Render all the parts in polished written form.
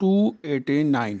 289।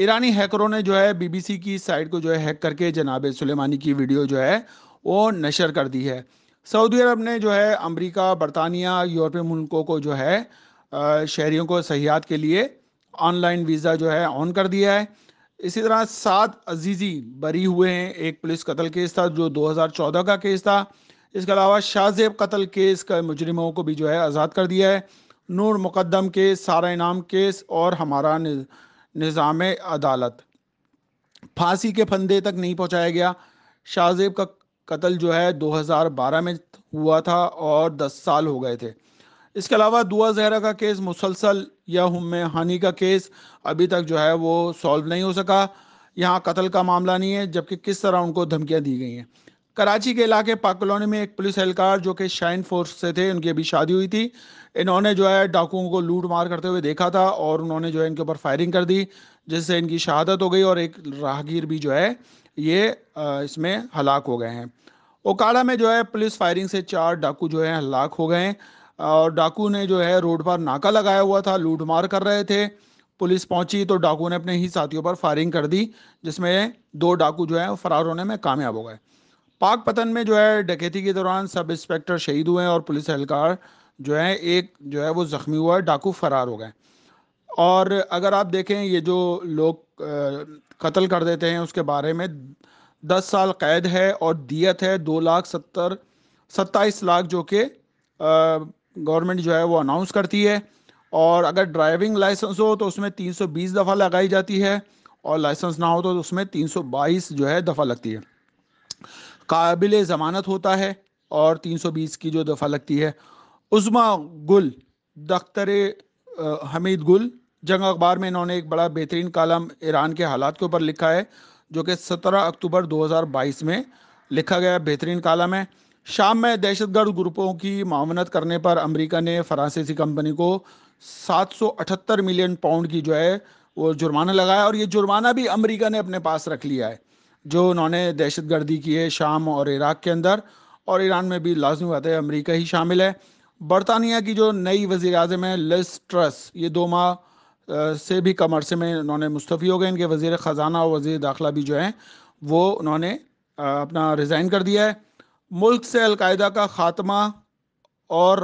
ایرانی ہیکروں نے جو ہے BBC کی سائٹ کو جو ہے ہیک کر کے جناب سلیمانی کی ویڈیو جو ہے وہ نشر کر دی ہے۔ سعودی عرب نے جو ہے امریکہ، برطانیہ، یورپی ملکوں کو جو ہے شہریوں کو سیاحت کے لیے آن لائن ویزا جو ہے آن کر دیا ہے۔ اسی طرح 7 عزیزی بری ہوئے ہیں۔ ایک پولیس قتل کیس تھا جو 2014 کا کیس تھا۔ اس کے علاوہ شاہ زیب قتل کیس کا مجرموں کو بھی جو ہے آزاد کر دیا ہے۔ نور مقدم کیس، سارا انعام کیس اور ہمارا نظام عدالت، پھانسی کے پھندے تک نہیں پہنچایا گیا۔ شاہ زیب کا قتل جو ہے 2012 میں ہوا تھا اور 10 سال ہو گئے تھے۔ اس کے علاوہ دعا زہرا کا کیس مسلسل، یا ہم ہانی کا کیس ابھی تک جو ہے وہ سالو نہیں ہو سکا۔ یہاں قتل کا معاملہ نہیں ہے، جبکہ کس طرح ان کو دھمکیاں دی گئی ہیں۔ کراچی کے علاقے پاک کالونی میں ایک پولیس اہلکار جو کہ شائن فورس سے تھے، ان کی ابھی شادی ہوئی تھی، انہوں نے جو ہے ڈاکوؤں کو لوٹ مار کرتے ہوئے دیکھا تھا اور انہوں نے جو ہے ان کے اوپر فائرنگ کر دی، جس سے ان کی شہادت ہو گئی اور ایک راہگیر بھی جو ہے یہ اس میں ہلاک ہو گئے ہیں۔ اوکاڑا میں جو ہے پولیس فائرنگ سے 4 ڈاکو جو ہے ہلاک ہو گئے ہیں، اور ڈاکو نے جو ہے روڈ پر ناکا لگایا ہوا تھا، لوٹ مار کر رہے تھے۔ پولیس پہنچی تو ڈاکو نے اپنے ہی ساتھیوں پر فائرنگ کر دی، جس میں 2 ڈاکو جو ہیں فرار ہونے میں کامیاب ہو گئے۔ پاک پتن میں جو ہے ڈکیتی کے دوران سب انسپیکٹر شہید ہوئے ہیں اور پولیس اہلکار جو ہے ایک جو ہے وہ زخمی ہوا ہے، ڈاکو فرار ہو گئے۔ اور اگر آپ دیکھیں یہ جو لوگ قتل کر دیتے ہیں اس کے بارے میں 10 سال قید ہے اور دیت ہے 2,27,000 جو کہ گورنمنٹ جو ہے وہ اناؤنس کرتی ہے۔ اور اگر ڈرائیونگ لائسنس ہو تو اس میں 320 دفعہ لگائی جاتی ہے، اور لائسنس نہ ہو تو اس میں 322 جو ہے دفعہ لگتی ہے۔ قابل ضمانت ہوتا ہے اور 320 کی جو دفعہ لگتی ہے۔ عظما گل، دختر حمید گل، جنگ اخبار میں انہوں نے ایک بڑا بہترین کالم ایران کے حالات کے اوپر لکھا ہے، جو کہ 17 اکتوبر 2022 میں لکھا گیا بہترین کالم ہے۔ شام میں دہشت گرد گروپوں کی معاونت کرنے پر امریکہ نے فرانسیسی کمپنی کو 778 ملین پاؤنڈ کی جو ہے وہ جرمانہ لگایا، اور یہ جرمانہ بھی امریکہ نے اپنے پاس رکھ لیا ہے جو انہوں نے دہشت گردی کی ہے شام اور عراق کے اندر، اور ایران میں بھی لازمی بات ہے امریکہ ہی شامل ہے۔ برطانیہ کی جو نئی وزیر اعظم ہے لز ٹرس، یہ 2 ماہ سے بھی کم عرصے میں انہوں نے مستعفی ہو گئے۔ ان کے وزیر خزانہ اور وزیر داخلہ بھی جو ہیں وہ انہوں نے اپنا ریزائن کر دیا ہے۔ ملک سے القاعدہ کا خاتمہ، اور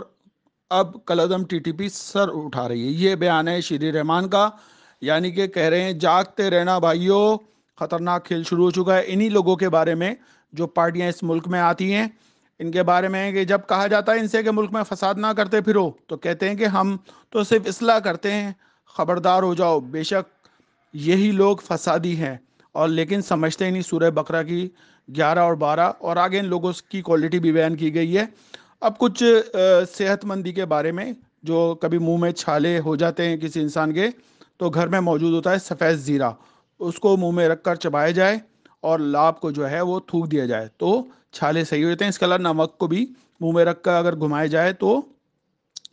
اب کالعدم TTP سر اٹھا رہی ہے، یہ بیان ہے شیری رحمان کا، یعنی کہ کہہ رہے ہیں جاگتے رہنا بھائیو، خطرناک کھیل شروع ہو چکا ہے۔ انہی لوگوں کے بارے میں جو پارٹیاں اس ملک میں آتی ہیں، ان کے بارے میں کہ جب کہا جاتا ہے ان سے کہ ملک میں فساد نہ کرتے پھرو، تو کہتے ہیں کہ ہم تو صرف اصلاح کرتے ہیں، خبردار ہو جاؤ۔ بے شک یہی لوگ فسادی ہیں، اور لیکن سمجھتے ہی نہیں۔ سورہ بقرہ کی 11 اور 12 اور آگے ان لوگوں کی کوالٹی بھی بیان کی گئی ہے۔ اب کچھ صحت مندی کے بارے میں، جو کبھی منہ میں چھالے ہو جاتے ہیں کسی انسان کے، تو گھر میں موجود ہوتا ہے سفید زیرہ، اس کو منہ میں رکھ کر چبایا جائے اور لاب کو جو ہے وہ تھوک دیا جائے تو چھالے صحیح ہو جاتے ہیں۔ اس کے علاوہ نمک کو بھی منہ میں رکھ کر اگر گھمائے جائے تو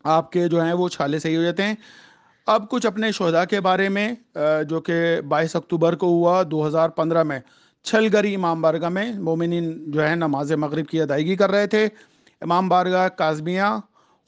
آپ کے جو ہیں وہ چھالے صحیح ہو جاتے ہیں۔ اب کچھ اپنے شہداء کے بارے میں، جو کہ 22 اکتوبر کو ہوا 2015 میں چھلگری امام بارگاہ میں مومنین جو ہے نماز مغرب کی ادائیگی کر رہے تھے۔ امام بارگاہ کاظمیہ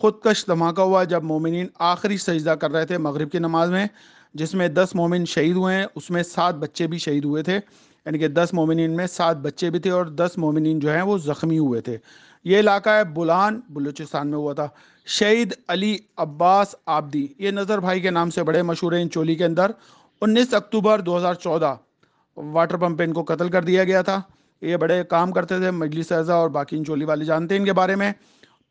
خودکش دھماکہ ہوا جب مومنین آخری سجدہ کر رہے تھے مغرب کی نماز میں، جس میں 10 مومن شہید ہوئے ہیں، اس میں 7 بچے بھی شہید ہوئے تھے، یعنی کہ 10 مومنین میں 7 بچے بھی تھے اور 10 مومنین جو ہیں وہ زخمی ہوئے تھے۔ یہ علاقہ ہے بولان، بلوچستان میں ہوا تھا۔ شہید علی عباس آبدی، یہ نظر بھائی کے نام سے بڑے مشہور ہیں، چولی کے اندر 19 اکتوبر 2014 واٹر پمپ پہ ان کو قتل کر دیا گیا تھا۔ یہ بڑے کام کرتے تھے، مجلس اعضا اور باقی چولی والے جانتے ہیں ان کے بارے میں۔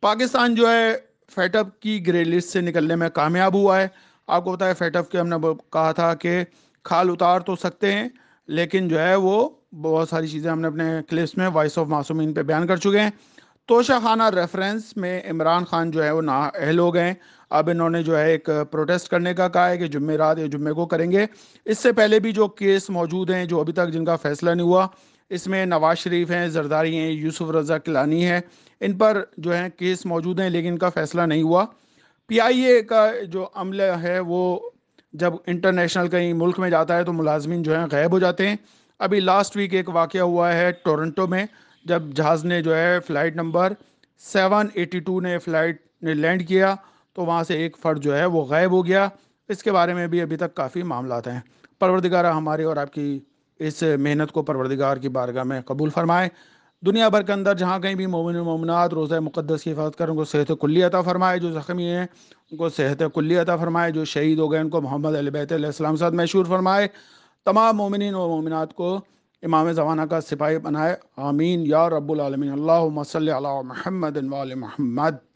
پاکستان جو ہے فیٹ اپ کی گرے لسٹ سے نکلنے میں کامیاب ہوا ہے۔ آپ کو پتا ہے فیٹ اپ کے ہم نے کہا تھا کہ کھال اتار تو سکتے ہیں، لیکن جو ہے وہ بہت ساری چیزیں ہم نے اپنے کلپس میں وائس آف معصومین پہ بیان کر چکے ہیں۔ توشہ خانہ ریفرنس میں عمران خان جو ہے وہ نااہل ہو گئے ہیں۔ اب انہوں نے جو ہے ایک پروٹیسٹ کرنے کا کہا ہے کہ جمعرات یا جمعے کو کریں گے۔ اس سے پہلے بھی جو کیس موجود ہیں جو ابھی تک جن کا فیصلہ نہیں ہوا، اس میں نواز شریف ہیں، زرداری ہیں، یوسف رضا کیلانی ہے، ان پر جو ہیں کیس موجود ہیں لیکن ان کا فیصلہ نہیں ہوا۔ PIA کا جو عملہ ہے وہ جب انٹرنیشنل کہیں ملک میں جاتا ہے تو ملازمین جو ہیں غائب ہو جاتے ہیں۔ ابھی لاسٹ ویک ایک واقعہ ہوا ہے ٹورنٹو میں، جب جہاز نے جو ہے فلائٹ نمبر 782 نے فلائٹ نے لینڈ کیا تو وہاں سے ایک فرد جو ہے وہ غائب ہو گیا۔ اس کے بارے میں بھی ابھی تک کافی معاملات ہیں۔ پروردگار ہماری اور آپ کی اس محنت کو پروردگار کی بارگاہ میں قبول فرمائے۔ دنیا بھر کے اندر جہاں کہیں بھی مومن و مومنات روزہ مقدس کی حفاظت کریں، ان کو صحت کلی عطا فرمائے، جو زخمی ہیں ان کو صحت کلی عطا فرمائے، جو شہید ہو گئے ان کو محمد علیہ بیت علیہ السلام ساتھ مشہور فرمائے، تمام مومنین و مومنات کو امام زمانہ کا سپاہی بنائے، آمین یا رب العالمین۔ اللہم صلی علی محمد و آل محمد۔